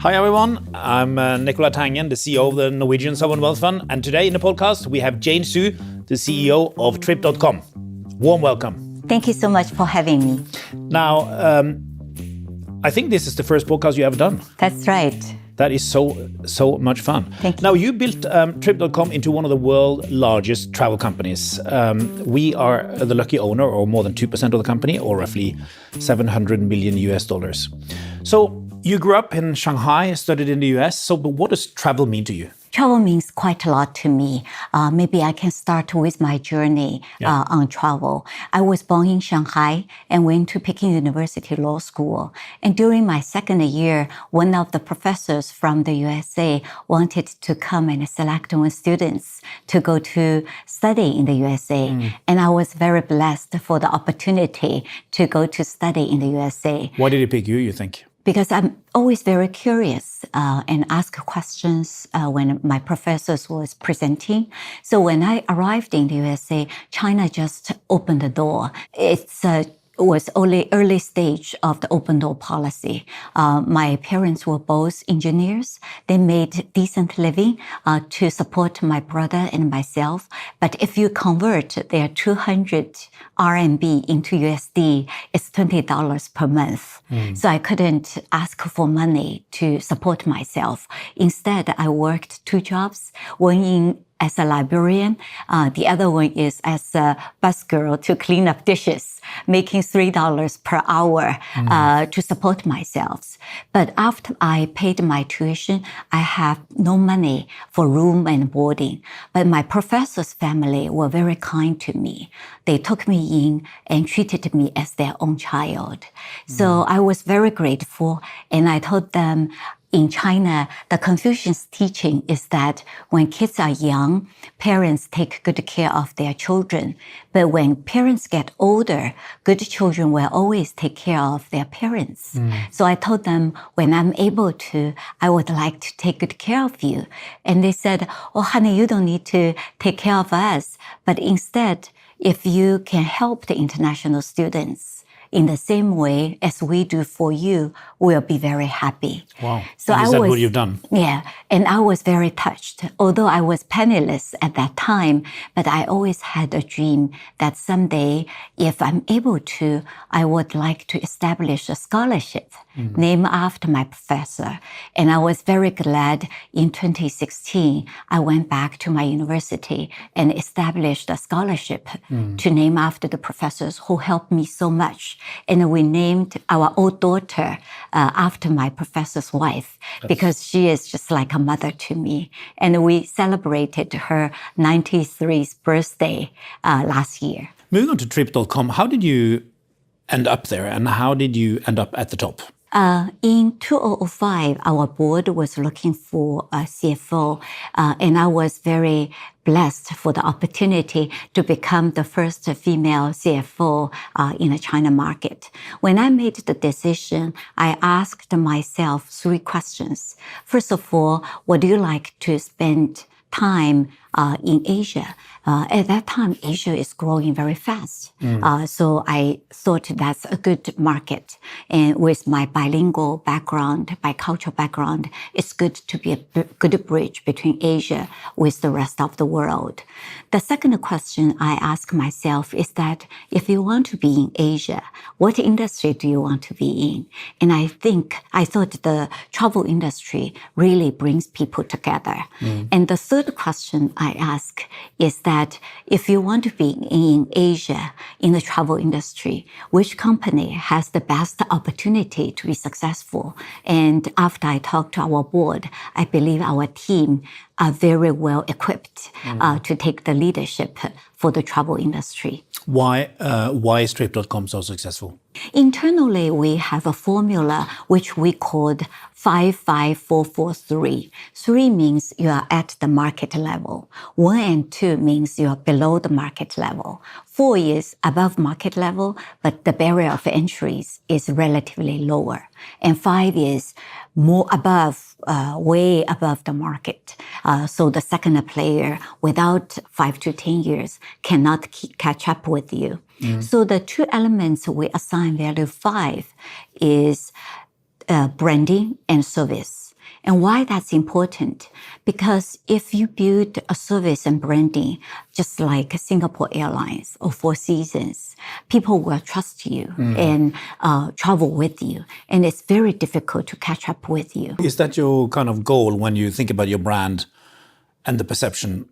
Hi everyone, I'm Nicolai Tangen, the CEO of the Norwegian Sovereign Wealth Fund, and today in the podcast we have Jane Su, the CEO of Trip.com. Warm welcome. Thank you so much for having me. Now, I think this is the first podcast you ever done. That's right. That is so much fun. Thank you. Now, you built Trip.com into one of the world's largest travel companies. We are the lucky owner, or more than 2% of the company, or roughly $700 million US. So you grew up in Shanghai, studied in the US. So but what does travel mean to you? Travel means quite a lot to me. Maybe I can start with my journey on travel. I was born in Shanghai and went to Peking University Law School. And during my second year, one of the professors from the USA wanted to come and select one students to go to study in the USA. And I was very blessed for the opportunity to go to study in the USA. Why did he pick you think? Because I'm always very curious and ask questions when my professors was presenting. So when I arrived in the USA, China just opened the door. It was only early stage of the open door policy. My parents were both engineers. They made decent living to support my brother and myself. But if you convert their 200 RMB into USD, it's $20 per month. So I couldn't ask for money to support myself. Instead, I worked 2 jobs, one as a librarian. The other one is as a busgirl to clean up dishes, making $3 per hour to support myself. But after I paid my tuition, I have no money for room and boarding. But my professor's family were very kind to me. They took me in and treated me as their own child. So I was very grateful, and I told them, in China, the Confucius teaching is that when kids are young, parents take good care of their children. But when parents get older, good children will always take care of their parents. So I told them, when I'm able to, I would like to take good care of you. And they said, oh, honey, you don't need to take care of us. But instead, if you can help the international students in the same way as we do for you, we'll be very happy. Wow. So is that what you've done? Yeah. And I was very touched, although I was penniless at that time, but I always had a dream that someday, if I'm able to, I would like to establish a scholarship named after my professor. And I was very glad in 2016, I went back to my university and established a scholarship to name after the professors who helped me so much. And we named our old daughter after my professor's wife because she is just like a mother to me. And we celebrated her 93rd birthday last year. Moving on to Trip.com, how did you end up there and how did you end up at the top? In 2005, our board was looking for a CFO, and I was very blessed for the opportunity to become the first female CFO in the China market. When I made the decision, I asked myself 3 questions. First of all, would you like to spend time in Asia? At that time, Asia is growing very fast. So I thought that's a good market. And with my bilingual background, bicultural background, it's good to be a good bridge between Asia with the rest of the world. The second question I ask myself is that if you want to be in Asia, what industry do you want to be in? And I thought the travel industry really brings people together. And the third question I ask is that if you want to be in Asia, in the travel industry, which company has the best opportunity to be successful? And after I talked to our board, I believe our team are very well equipped to take the leadership for the travel industry. Why is Trip.com so successful? Internally, we have a formula which we called 55443. 3 means you are at the market level. 1 and 2 means you are below the market level. 4 is above market level, but the barrier of entry is relatively lower. And 5 is more above, way above the market. So the second player, without 5 to 10 years, cannot catch up with you. So the 2 elements we assign value 5 is branding and service. And why that's important? Because if you build a service and branding, just like Singapore Airlines or Four Seasons, people will trust you and travel with you. And it's very difficult to catch up with you. Is that your kind of goal when you think about your brand and the perception?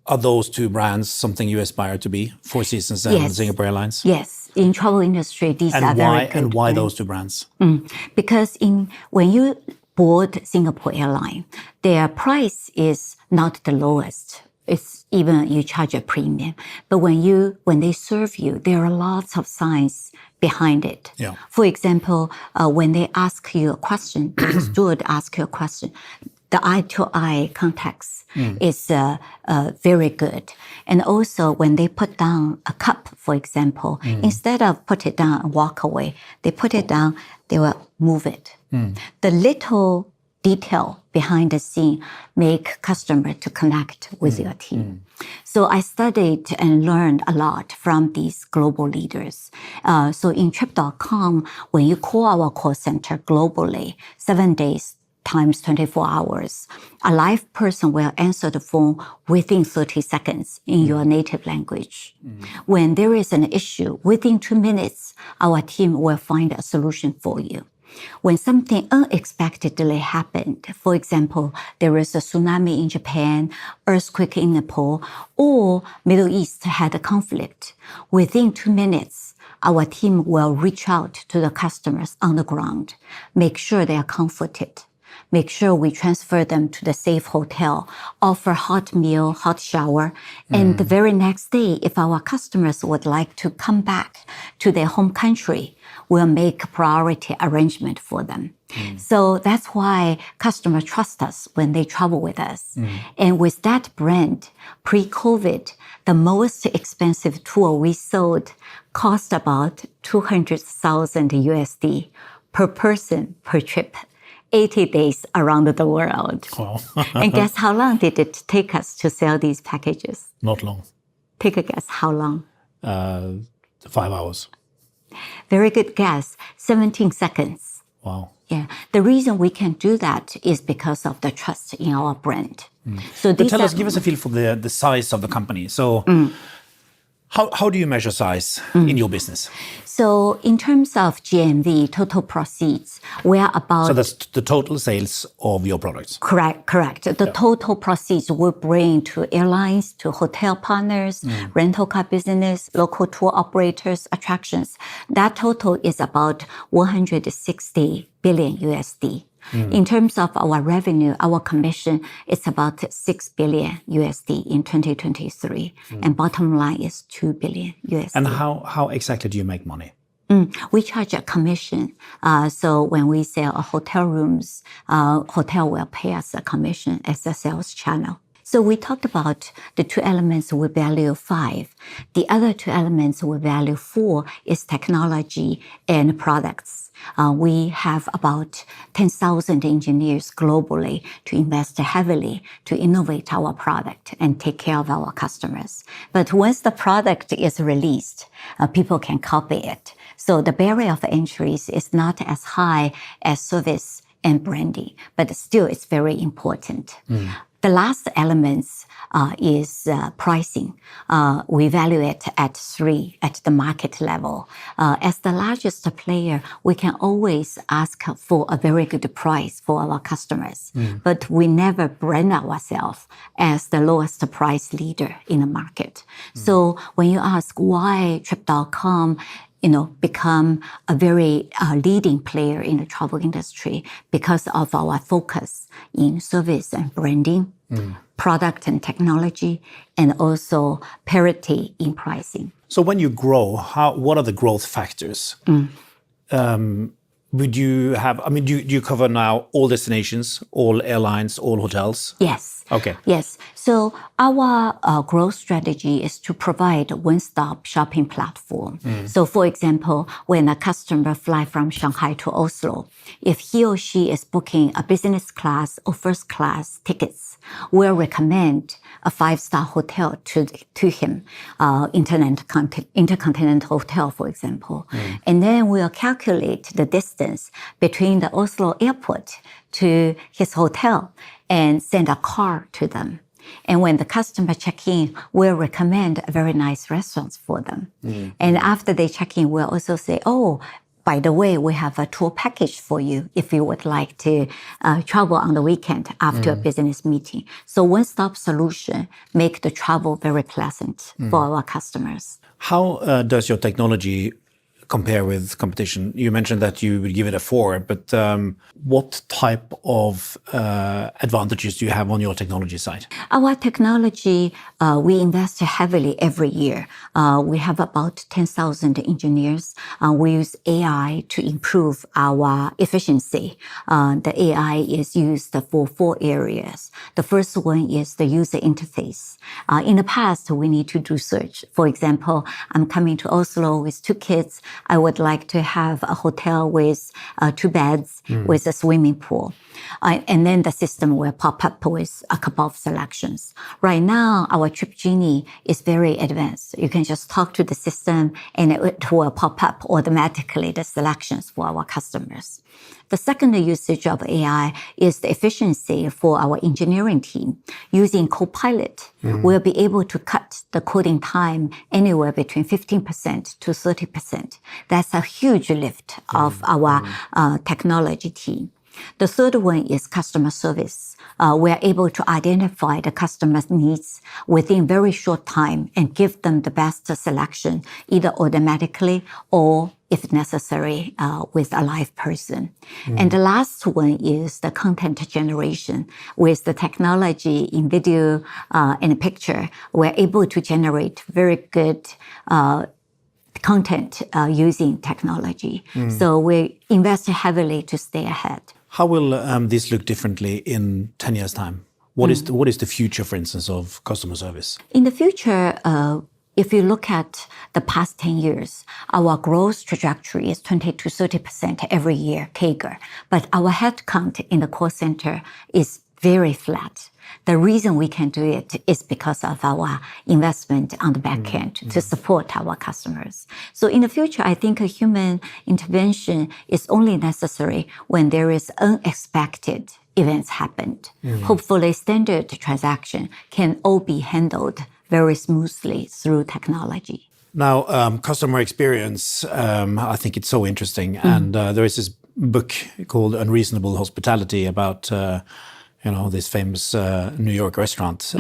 Are those two brands something you aspire to be, Four Seasons and Singapore Airlines? Yes, in travel industry, these are very good. And why those two brands? Because when you board Singapore Airlines, their price is not the lowest. It's even you charge a premium. But when they serve you, there are lots of signs behind it. Yeah. For example, when they ask you a question, the steward asks you a question, the eye-to-eye context is very good. And also when they put down a cup, for example, instead of put it down and walk away, they put it down, they will move it. The little detail behind the scene make customer to connect with your team. So I studied and learned a lot from these global leaders. So in Trip.com, when you call our call center globally, 7 days times 24 hours, a live person will answer the phone within 30 seconds in your native language. When there is an issue, within 2 minutes, our team will find a solution for you. When something unexpectedly happened, for example, there is a tsunami in Japan, earthquake in Nepal, or Middle East had a conflict, within 2 minutes, our team will reach out to the customers on the ground, make sure they are comforted, make sure we transfer them to the safe hotel, offer hot meal, hot shower. And the very next day, if our customers would like to come back to their home country, we'll make priority arrangement for them. So that's why customers trust us when they travel with us. And with that brand, pre-COVID, the most expensive tour we sold cost about 200,000 USD per person per trip. 80 days around the world. Wow. And guess how long did it take us to sell these packages? Not long. Take a guess, how long? 5 hours. Very good guess, 17 seconds. Wow. Yeah, the reason we can do that is because of the trust in our brand. So But give us a feel for the size of the company. So how do you measure size in your business? So in terms of GMV, total proceeds, we are about... So that's the total sales of your products? Correct. The total proceeds we bring to airlines, to hotel partners, rental car business, local tour operators, attractions. That total is about 160 billion USD. In terms of our revenue, our commission, it's about 6 billion USD in 2023. And bottom line is 2 billion USD. And how exactly do you make money? We charge a commission. So when we sell a hotel rooms, hotel will pay us a commission as a sales channel. So we talked about the two elements we value 5. The other two elements we value 4 is technology and products. We have about 10,000 engineers globally to invest heavily to innovate our product and take care of our customers. But once the product is released, people can copy it. So the barrier of entry is not as high as service and branding, but still it's very important. The last elements is pricing. We value it at 3 at the market level. As the largest player, we can always ask for a very good price for our customers, but we never brand ourselves as the lowest price leader in the market. So when you ask why Trip.com become a very leading player in the travel industry, because of our focus in service and branding, product and technology, and also parity in pricing. So when you grow, what are the growth factors? Would you have, do you cover now all destinations, all airlines, all hotels? Yes. Okay. Yes. So our growth strategy is to provide a one-stop shopping platform. So for example, when a customer fly from Shanghai to Oslo, if he or she is booking a business class or first class tickets, we'll recommend a 5-star hotel to him, Intercontinental Hotel, for example. And then we'll calculate the distance distance between the Oslo airport to his hotel and send a car to them. And when the customer check in, we'll recommend a very nice restaurants for them. And after they check in, we'll also say, oh, by the way, we have a tour package for you if you would like to travel on the weekend after a business meeting. So one-stop solution make the travel very pleasant for our customers. How does your technology compare with competition? You mentioned that you would give it a 4, but what type of advantages do you have on your technology side? Our technology, we invest heavily every year. We have about 10,000 engineers. We use AI to improve our efficiency. The AI is used for 4 areas. The first one is the user interface. In the past, we need to do search. For example, I'm coming to Oslo with 2 kids. I would like to have a hotel with 2 beds with a swimming pool. And then the system will pop up with a couple of selections. Right now, our Trip Genie is very advanced. You can just talk to the system and it will pop up automatically the selections for our customers. The second usage of AI is the efficiency for our engineering team. Using Copilot, we'll be able to cut the coding time anywhere between 15% to 30%. That's a huge lift of our technology team. The third one is customer service. We are able to identify the customer's needs within very short time and give them the best selection, either automatically or, if necessary, with a live person. And the last one is the content generation. With the technology in video and picture, we're able to generate very good content using technology. So we invest heavily to stay ahead. How will this look differently in 10 years' time? What is the future, for instance, of customer service? In the future, if you look at the past 10 years, our growth trajectory is 20 to 30% every year, CAGR. But our headcount in the call center is very flat. The reason we can do it is because of our investment on the back end to support our customers. So in the future, I think a human intervention is only necessary when there is unexpected events happened. Hopefully, standard transaction can all be handled very smoothly through technology. Now, customer experience, I think it's so interesting. And there is this book called Unreasonable Hospitality about this famous New York restaurant.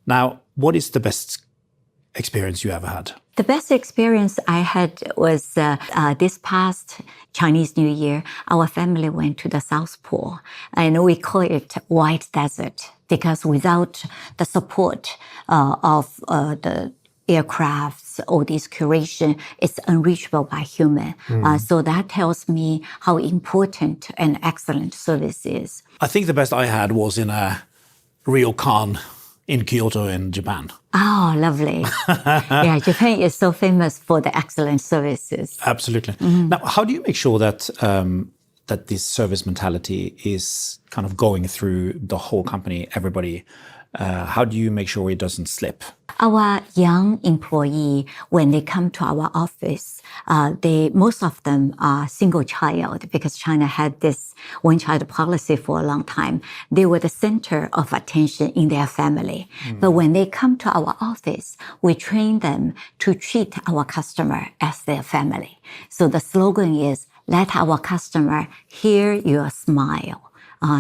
Now, what is the best experience you ever had? The best experience I had was this past Chinese New Year. Our family went to the South Pole, and we call it White Desert because without the support of the aircrafts or this curation, it's unreachable by human. So that tells me how important and excellent service is. I think the best I had was in a ryokan in Kyoto in Japan. Oh, lovely. Yeah, Japan is so famous for the excellent services. Absolutely. Now, how do you make sure that that this service mentality is kind of going through the whole company, everybody? How do you make sure it doesn't slip? Our young employee, when they come to our office, most of them are single child because China had this one-child policy for a long time. They were the center of attention in their family. But when they come to our office, we train them to treat our customer as their family. So the slogan is, let our customer hear your smile.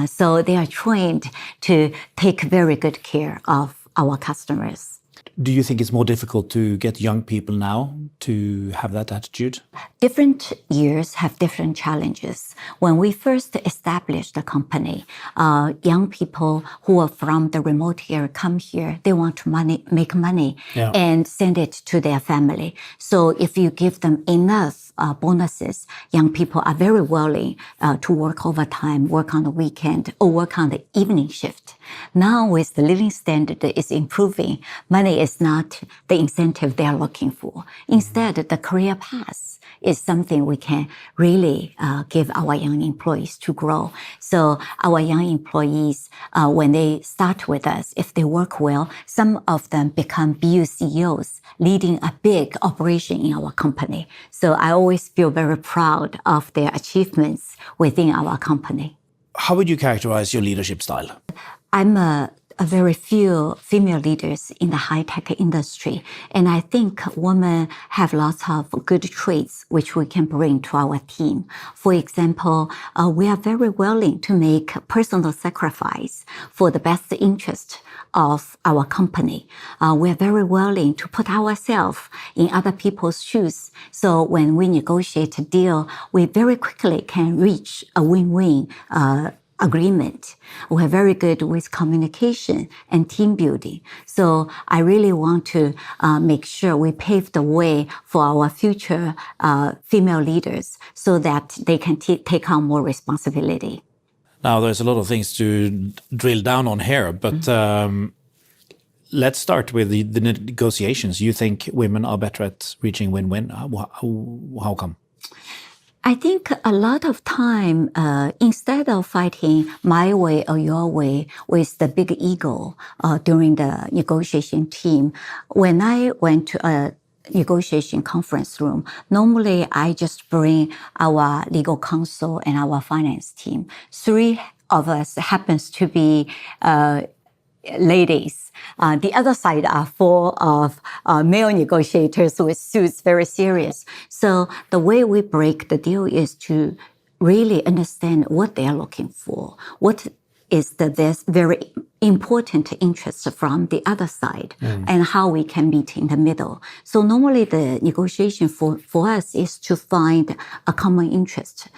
So they are trained to take very good care of our customers. Do you think it's more difficult to get young people now to have that attitude? Different years have different challenges. When we first established the company, young people who are from the remote area come here, they want to make money and send it to their family. So if you give them enough bonuses, young people are very willing to work overtime, work on the weekend, or work on the evening shift. Now with the living standard is improving, money is not the incentive they are looking for. Instead, the career path is something we can really give our young employees to grow. So our young employees, when they start with us, if they work well, some of them become BU CEOs, leading a big operation in our company. So I always feel very proud of their achievements within our company. How would you characterize your leadership style? I'm a very few female leaders in the high-tech industry. And I think women have lots of good traits which we can bring to our team. For example, we are very willing to make personal sacrifice for the best interest of our company. We are very willing to put ourselves in other people's shoes. So when we negotiate a deal, we very quickly can reach a win-win agreement. We're very good with communication and team building. So I really want to make sure we pave the way for our future female leaders so that they can take on more responsibility. Now, there's a lot of things to drill down on here, but let's start with the negotiations. You think women are better at reaching win-win? How come? I think a lot of time, instead of fighting my way or your way with the big ego during the negotiation team, when I went to a negotiation conference room, normally I just bring our legal counsel and our finance team. 3 of us happens to be ladies. The other side are full of male negotiators with suits, very serious. So the way we break the deal is to really understand what they are looking for, what is this very important interest from the other side, and how we can meet in the middle. So normally the negotiation for us is to find a common interest.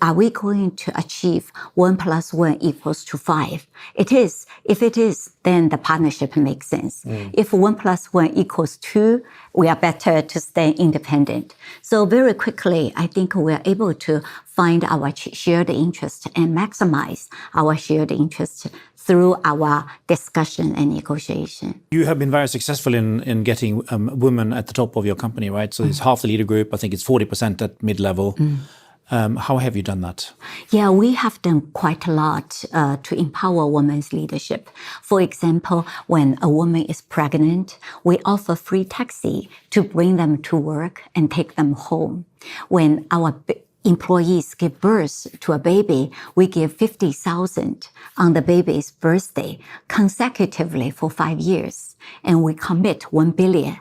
Are we going to achieve 1 + 1 = 5? It is. If it is, then the partnership makes sense. If 1 + 1 = 2, we are better to stay independent. So very quickly, I think we are able to find our shared interest and maximize our shared interest through our discussion and negotiation. You have been very successful in getting women at the top of your company, right? So it's half the leader group. I think it's 40% at mid-level. How have you done that? Yeah, we have done quite a lot to empower women's leadership. For example, when a woman is pregnant, we offer free taxi to bring them to work and take them home. When our employees give birth to a baby, we give 50,000 on the baby's birthday consecutively for 5 years. And we commit 1 billion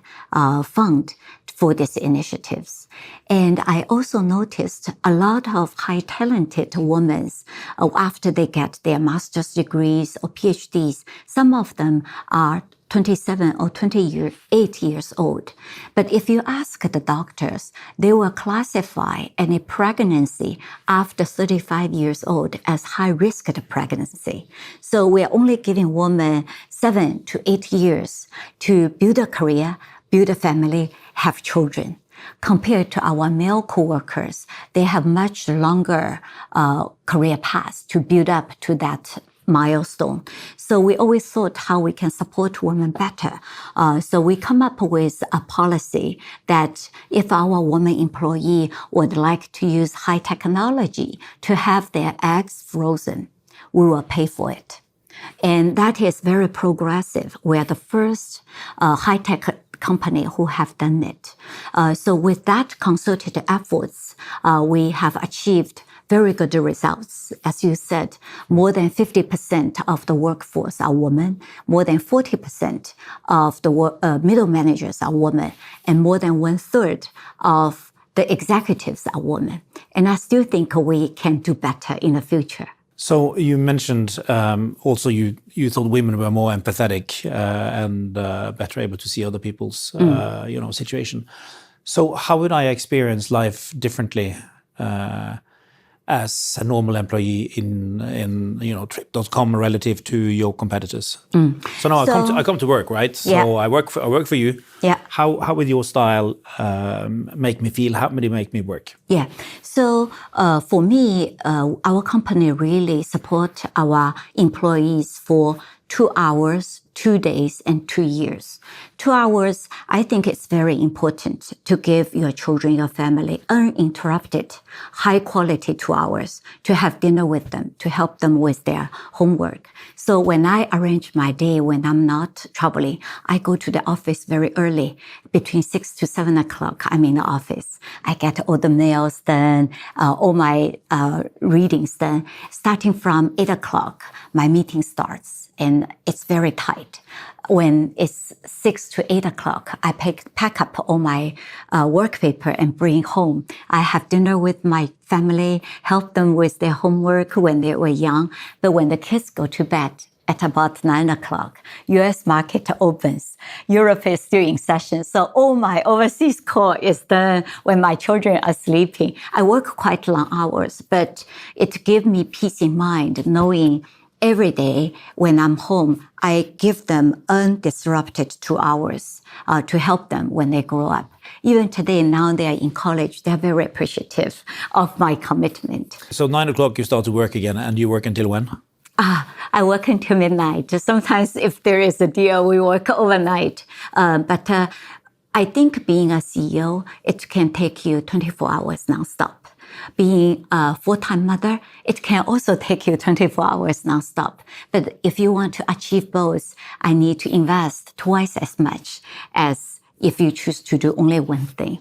fund for these initiatives. And I also noticed a lot of high talented women, after they get their master's degrees or PhDs, some of them are 27 or 28 years old. But if you ask the doctors, they will classify any pregnancy after 35 years old as high-risk pregnancy. So we're only giving women 7 to 8 years to build a career, build a family, have children. Compared to our male co-workers, they have much longer career paths to build up to that milestone. So we always thought how we can support women better. So we come up with a policy that if our woman employee would like to use high technology to have their eggs frozen, we will pay for it. And that is very progressive. We are the first high-tech company who have done it. So with that concerted efforts, we have achieved very good results. As you said, more than 50% of the workforce are women, more than 40% of the middle managers are women, and more than 1/3 of the executives are women. And I still think we can do better in the future. So you mentioned also you thought women were more empathetic and better able to see other people's situation. So how would I experience life differently as a normal employee in Trip.com relative to your competitors? So now I come to work, right? So yeah. I work for you. Yeah. How will your style make me feel? How will it make me work? Yeah. So for me, our company really support our employees for 2 hours, 2 days, and 2 years. 2 hours, I think it's very important to give your children, your family, uninterrupted, high quality 2 hours to have dinner with them, to help them with their homework. So when I arrange my day, when I'm not traveling, I go to the office very early. Between 6 to 7 o'clock, I'm in the office. I get all the mails done, all my readings done. Starting from 8 o'clock, my meeting starts, and it's very tight. When it's 6 to 8 o'clock, I pack up all my work paper and bring home. I have dinner with my family, help them with their homework when they were young. But when the kids go to bed at about 9 o'clock, U.S. market opens. Europe is still in session. So all my overseas call is done when my children are sleeping. I work quite long hours, but it gives me peace in mind knowing every day when I'm home, I give them undisrupted 2 hours to help them when they grow up. Even today, now they are in college, they're very appreciative of my commitment. So 9 o'clock you start to work again, and you work until when? I work until midnight. Sometimes if there is a deal, we work overnight. But I think being a CEO, it can take you 24 hours nonstop. Being a full-time mother, it can also take you 24 hours nonstop. But if you want to achieve both, I need to invest twice as much as if you choose to do only one thing.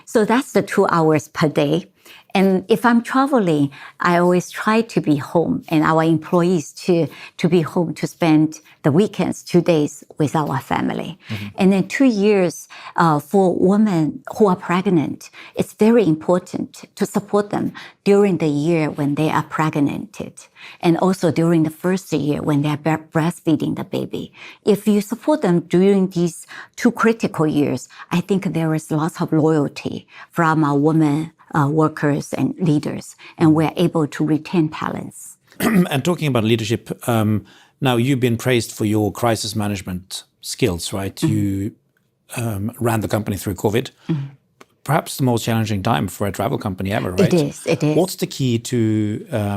So that's the 2 hours per day. And if I'm traveling, I always try to be home, and our employees to be home to spend the weekends, 2 days with our family. Mm-hmm. And then 2 years for women who are pregnant, it's very important to support them during the year when they are pregnant, and also during the first year when they are breastfeeding the baby. If you support them during these 2 critical years, I think there is lots of loyalty from our women workers and leaders, and we're able to retain talents. And talking about leadership, now you've been praised for your crisis management skills, right? Mm-hmm. You ran the company through COVID. Mm-hmm. Perhaps the most challenging time for a travel company ever, right? It is. What's the key to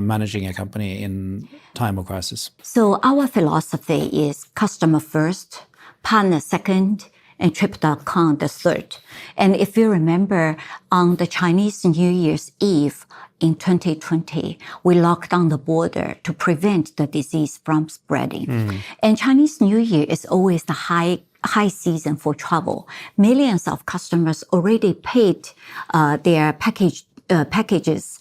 managing a company in time of crisis? So our philosophy is customer first, partner second, and Trip.com the third. And if you remember, on the Chinese New Year's Eve in 2020, we locked down the border to prevent the disease from spreading. Mm. And Chinese New Year is always the high season for travel. Millions of customers already paid their packages,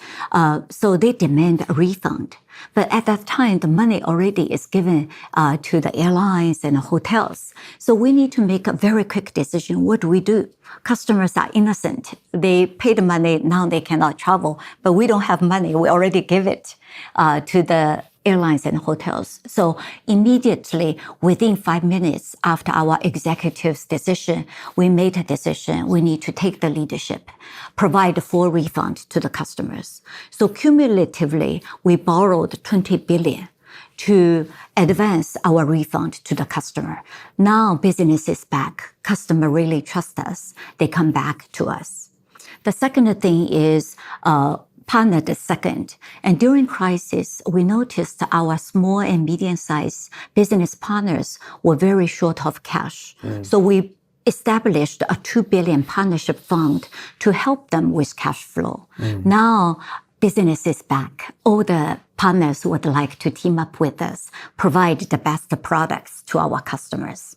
so they demand a refund. But at that time, the money already is given to the airlines and hotels. So we need to make a very quick decision. What do we do? Customers are innocent. They pay the money, now they cannot travel, but we don't have money. We already give it to the airlines and hotels. So immediately, within 5 minutes after our executive's decision, we made a decision. We need to take the leadership, provide a full refund to the customers. So cumulatively, we borrowed 20 billion to advance our refund to the customer. Now business is back. Customer really trust us. They come back to us. The second thing is partner the second. And during crisis, we noticed our small and medium-sized business partners were very short of cash. Mm. So we established a 2 billion partnership fund to help them with cash flow. Mm. Now, business is back. All the partners would like to team up with us, provide the best products to our customers.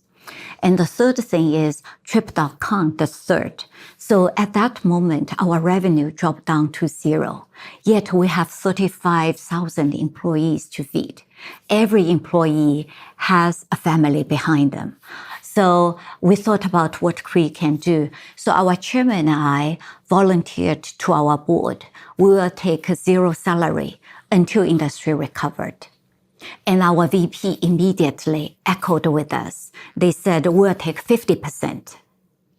And the third thing is Trip.com, the third. So at that moment, our revenue dropped down to 0. Yet we have 35,000 employees to feed. Every employee has a family behind them. So we thought about what we can do. So our chairman and I volunteered to our board. We will take 0 salary until industry recovered. And our VP immediately echoed with us. They said, we'll take 50%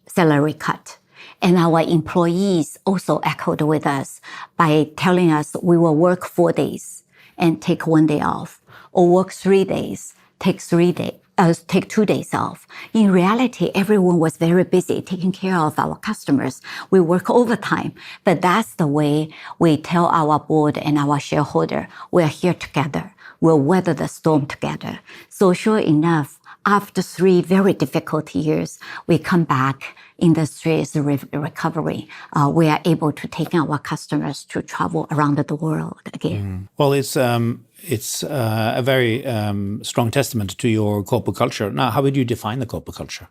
salary cut. And our employees also echoed with us by telling us we will work 4 days and take 1 day off, or work 3 days, take 2 days off. In reality, everyone was very busy taking care of our customers. We work overtime, but that's the way we tell our board and our shareholder, we're here together. will weather the storm together. So sure enough, after 3 very difficult years, we come back, industry is recovering. We are able to take our customers to travel around the world again. Well, it's a very strong testament to your corporate culture. Now, how would you define the corporate culture?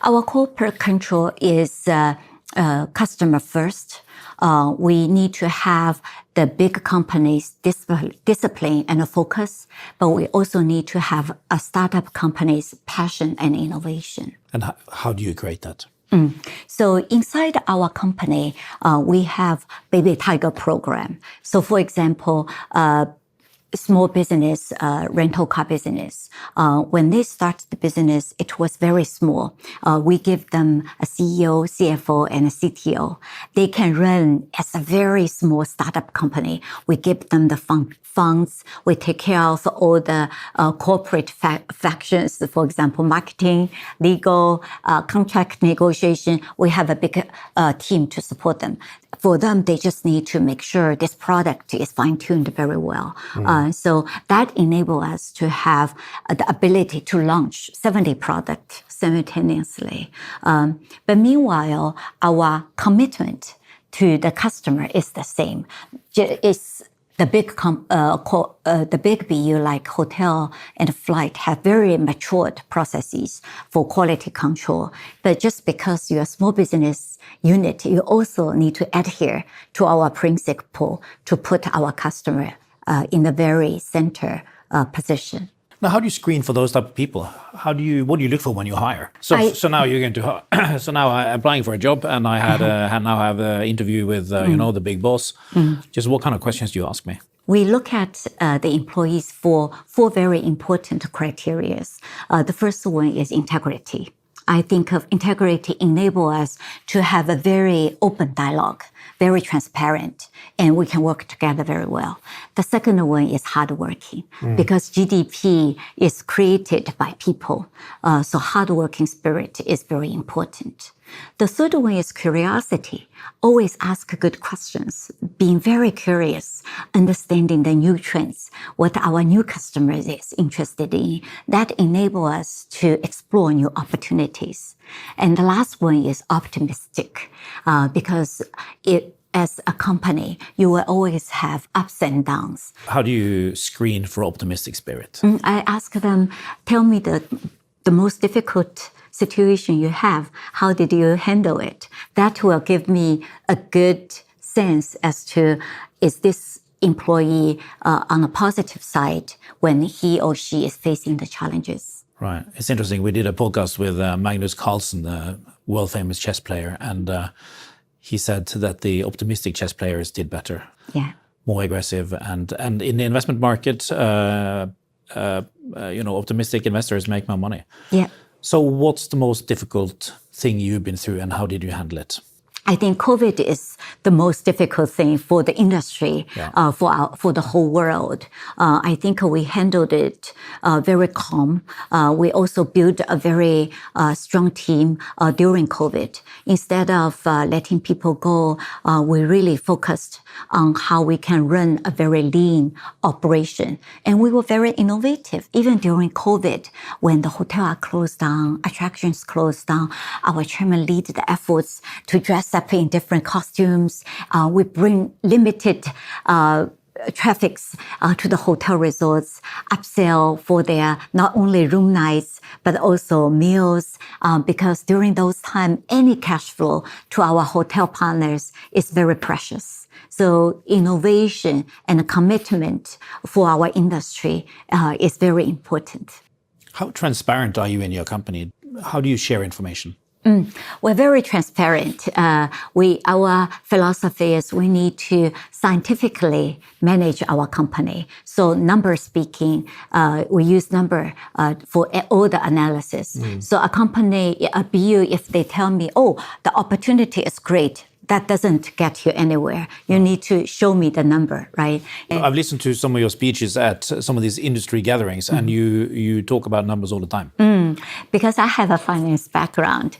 Our corporate culture is customer first. We need to have the big companies discipline and focus, but we also need to have a startup company's passion and innovation. And how do you create that? So inside our company, we have Baby Tiger program. So for example, small business, rental car business. When they start the business, it was very small. We give them a CEO, CFO, and a CTO. They can run as a very small startup company. We give them the funds. We take care of all the corporate factions, for example, marketing, legal, contract negotiation. We have a big team to support them. For them, they just need to make sure this product is fine-tuned very well. So that enables us to have the ability to launch 70 products simultaneously. But meanwhile, our commitment to the customer is the same. It's the big BU like hotel and flight have very matured processes for quality control. But just because you're a small business unit, you also need to adhere to our principle to put our customer in the very center position. Now, how do you screen for those type of people? What do you look for when you hire? So now you're going to. So now I'm applying for a job, and I now have an interview with the big boss. Just what kind of questions do you ask me? We look at the employees for 4 very important criteria. The first one is integrity. I think of integrity enable us to have a very open dialogue, very transparent, and we can work together very well. The second one is hardworking, because GDP is created by people. So hardworking spirit is very important. The third one is curiosity. Always ask good questions, being very curious, understanding the new trends, what our new customers is interested in. That enables us to explore new opportunities. And the last one is optimistic, because as a company, you will always have ups and downs. How do you screen for optimistic spirit? I ask them, tell me the most difficult situation you have, how did you handle it? That will give me a good sense as to, is this employee on a positive side when he or she is facing the challenges? Right. It's interesting. We did a podcast with Magnus Carlsen, the world famous chess player, and he said that the optimistic chess players did better. Yeah. More aggressive, and in the investment market, optimistic investors make more money. Yeah. So what's the most difficult thing you've been through, and how did you handle it? I think COVID is the most difficult thing for the industry, for the whole world. I think we handled it very calm. We also built a very strong team during COVID. Instead of letting people go, we really focused on how we can run a very lean operation. And we were very innovative. Even during COVID, when the hotel are closed down, attractions closed down, our chairman lead the efforts to dress up in different costumes. We bring limited traffics to the hotel resorts, upsell for their not only room nights, but also meals, because during those times, any cash flow to our hotel partners is very precious. So innovation and commitment for our industry is very important. How transparent are you in your company? How do you share information? We're very transparent. Our philosophy is we need to scientifically manage our company. So number speaking, we use number for all the analysis. So a company, a BU, if they tell me, oh, the opportunity is great, that doesn't get you anywhere. You need to show me the number, right? I've listened to some of your speeches at some of these industry gatherings, and you talk about numbers all the time. Because I have a finance background,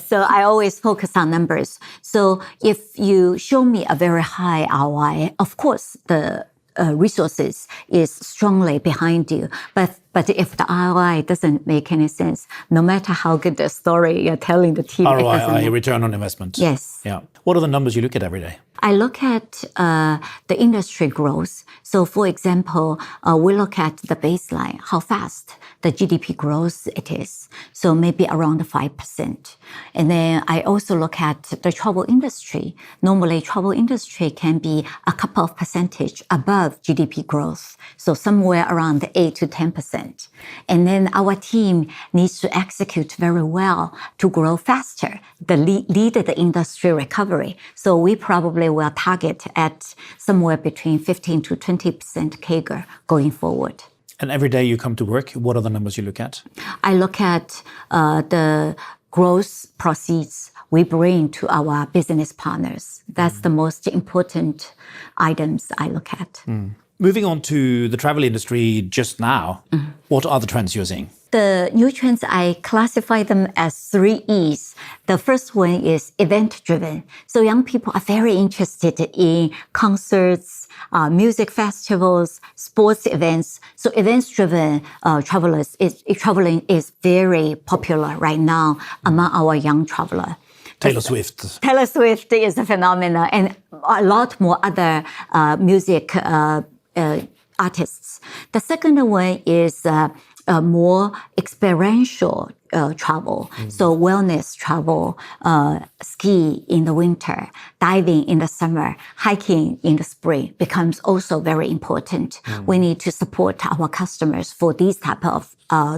so I always focus on numbers. So if you show me a very high ROI, of course, the resources is strongly behind you. But if the ROI doesn't make any sense, no matter how good the story you're telling the team, it doesn't ROI, make. return on investment. Yes. Yeah. What are the numbers you look at every day? I look at the industry growth. So, for example, we look at the baseline, how fast the GDP growth it is. So maybe around 5%. And then I also look at the travel industry. Normally, travel industry can be a couple of percentage above GDP growth. So somewhere around 8 to 10%. And then our team needs to execute very well to grow faster, lead the industry recovery. So we probably will target at somewhere between 15 to 20% CAGR going forward. And every day you come to work, what are the numbers you look at? I look at the gross proceeds we bring to our business partners. That's the most important items I look at. Moving on to the travel industry just now, what are the trends you're seeing? The new trends, I classify them as 3 E's. The first one is event-driven. So young people are very interested in concerts, music festivals, sports events. So events-driven traveling is very popular right now among our young travelers. Taylor Swift. Taylor Swift is a phenomenon, and a lot more other music artists. The second one is more experiential travel. So wellness travel, ski in the winter, diving in the summer, hiking in the spring becomes also very important. We need to support our customers for these type of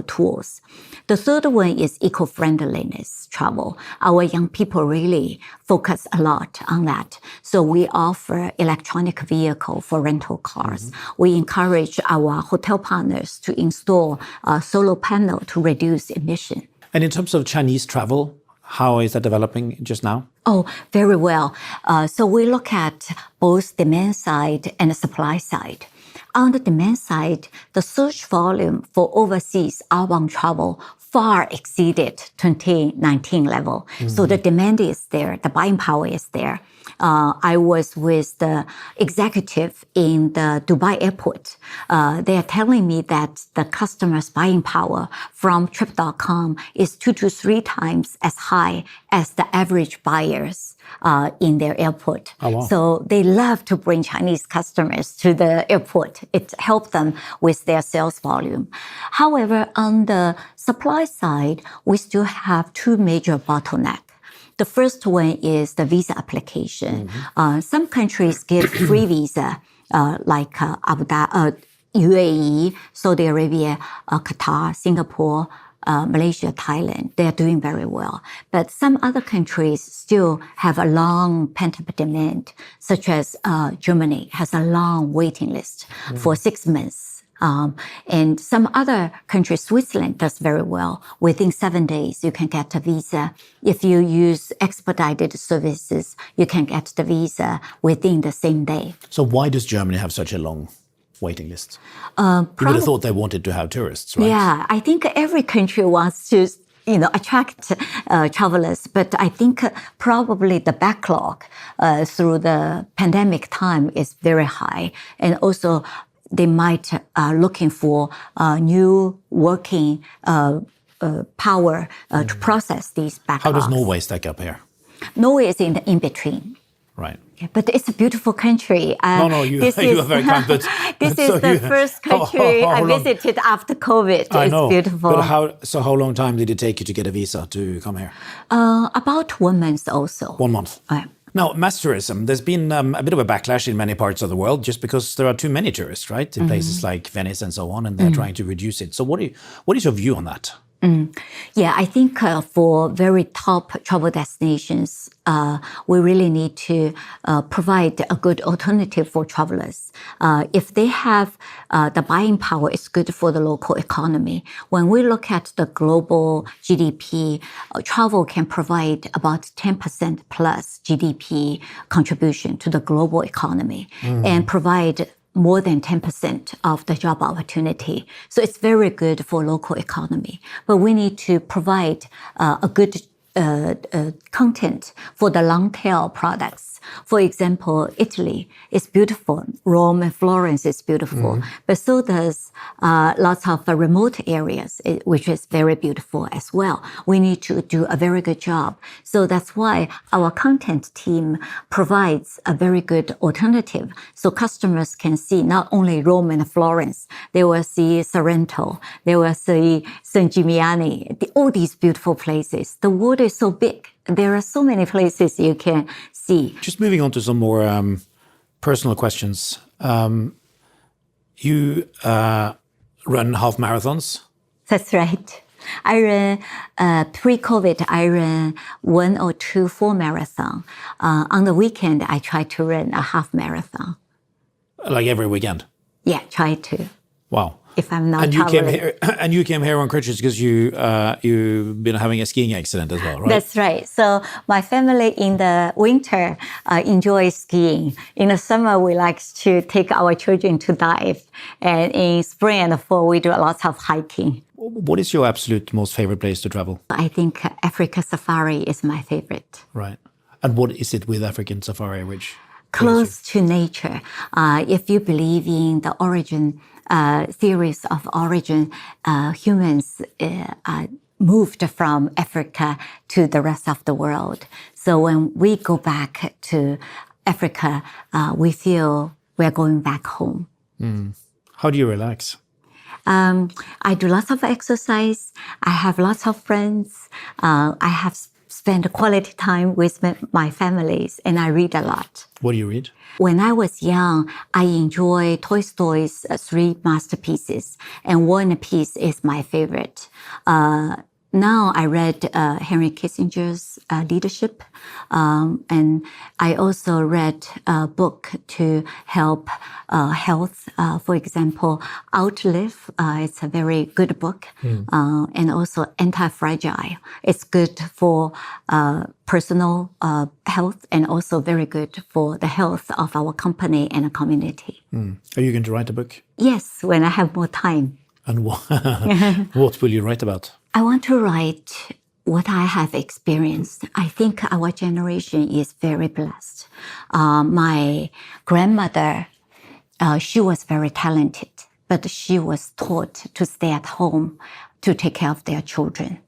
tools. The third one is eco-friendliness travel. Our young people really focus a lot on that. So we offer electronic vehicle for rental cars. We encourage our hotel partners to install a solar panel to reduce emission. And in terms of Chinese travel, how is that developing just now? Oh, very well. So we look at both demand side and the supply side. On the demand side, the search volume for overseas outbound travel far exceeded 2019 level. So the demand is there, the buying power is there. I was with the executive in the Dubai airport. They are telling me that the customer's buying power from Trip.com is 2 to 3 times as high as the average buyers in their airport. Oh, wow. So they love to bring Chinese customers to the airport. It helped them with their sales volume. However, on the supply side, we still have 2 major bottlenecks. The first one is the visa application. Some countries give free visa, like Abu Dhabi, UAE, Saudi Arabia, Qatar, Singapore, Malaysia, Thailand. They are doing very well. But some other countries still have a long pent-up demand, such as Germany has a long waiting list for 6 months. And some other countries, Switzerland does very well. Within 7 days, you can get a visa. If you use expedited services, you can get the visa within the same day. So why does Germany have such a long waiting list? You would have thought they wanted to have tourists, right? Yeah, I think every country wants to attract travelers. But I think probably the backlog through the pandemic time is very high. And also, they might looking for new working power to process these backlogs. How does Norway stack up here? Norway is in between. Right. But it's a beautiful country. You are very kind. But this is the first country I visited after COVID. I know. It's beautiful. But how long time did it take you to get a visa to come here? About 1 month also. 1 month. Now, mass tourism, there's been a bit of a backlash in many parts of the world just because there are too many tourists, right? In places like Venice and so on, and they're trying to reduce it. So what is your view on that? Yeah, I think for very top travel destinations, we really need to provide a good alternative for travelers. If they have the buying power, it's good for the local economy. When we look at the global GDP, travel can provide about 10% plus GDP contribution to the global economy and provide more than 10% of the job opportunity. So it's very good for local economy. But we need to provide a good content for the long tail products. For example, Italy is beautiful. Rome and Florence is beautiful. But so does lots of remote areas, which is very beautiful as well. We need to do a very good job. So that's why our content team provides a very good alternative. So customers can see not only Rome and Florence, they will see Sorrento, they will see San Gimignano, all these beautiful places. The world is so big. There are so many places you can see. Just moving on to some more personal questions. You run half marathons. That's right. I ran, pre-COVID, I ran 1 or 2 full marathon. On the weekend, I try to run a half marathon. Like every weekend? Yeah, try to. Wow. If I'm not and traveling. you came here on crutches because you've been having a skiing accident as well, right? That's right. So my family in the winter enjoys skiing. In the summer, we like to take our children to dive. And in spring and fall, we do lots of hiking. What is your absolute most favorite place to travel? I think Africa Safari is my favorite. Right. And what is it with African Safari which... Close to nature. If you believe in the origin, theories of origin, humans moved from Africa to the rest of the world. So when we go back to Africa, we feel we're going back home. How do you relax? I do lots of exercise. I have lots of friends. I have spent quality time with my families, and I read a lot. What do you read? When I was young, I enjoyed Tolstoy's 3 masterpieces, and War and Peace is my favorite. Now I read Henry Kissinger's Leadership, and I also read a book to help health. For example, Outlive, it's a very good book, and also Anti-Fragile. It's good for personal health and also very good for the health of our company and the community. Are you going to write a book? Yes, when I have more time. And what will you write about? I want to write what I have experienced. I think our generation is very blessed. My grandmother, she was very talented, but she was taught to stay at home to take care of their children.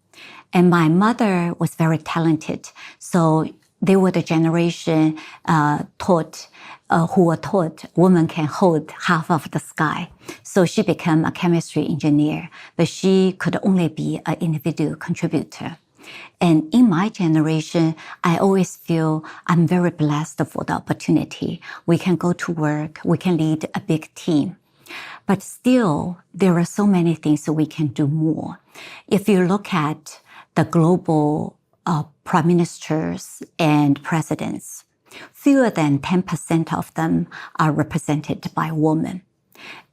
And my mother was very talented, so they were the generation who were taught women can hold half of the sky. So she became a chemistry engineer, but she could only be an individual contributor. And in my generation, I always feel I'm very blessed for the opportunity. We can go to work, we can lead a big team. But still, there are so many things that we can do more. If you look at the global prime ministers and presidents, fewer than 10% of them are represented by women.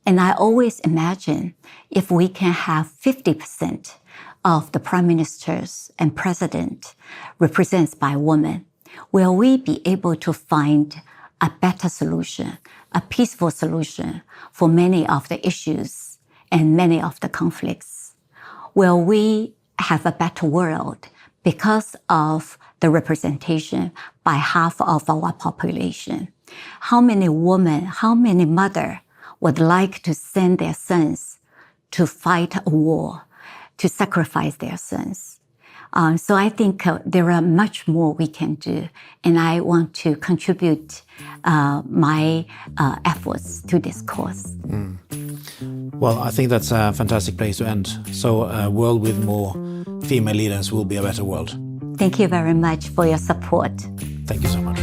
And I always imagine if we can have 50% of the prime ministers and president represented by women, will we be able to find a better solution, a peaceful solution for many of the issues and many of the conflicts? Will we have a better world because of the representation by half of our population? How many women, how many mothers would like to send their sons to fight a war, to sacrifice their sons? So I think there are much more we can do, and I want to contribute my efforts to this cause. Well, I think that's a fantastic place to end. So a world with more female leaders will be a better world. Thank you very much for your support. Thank you so much.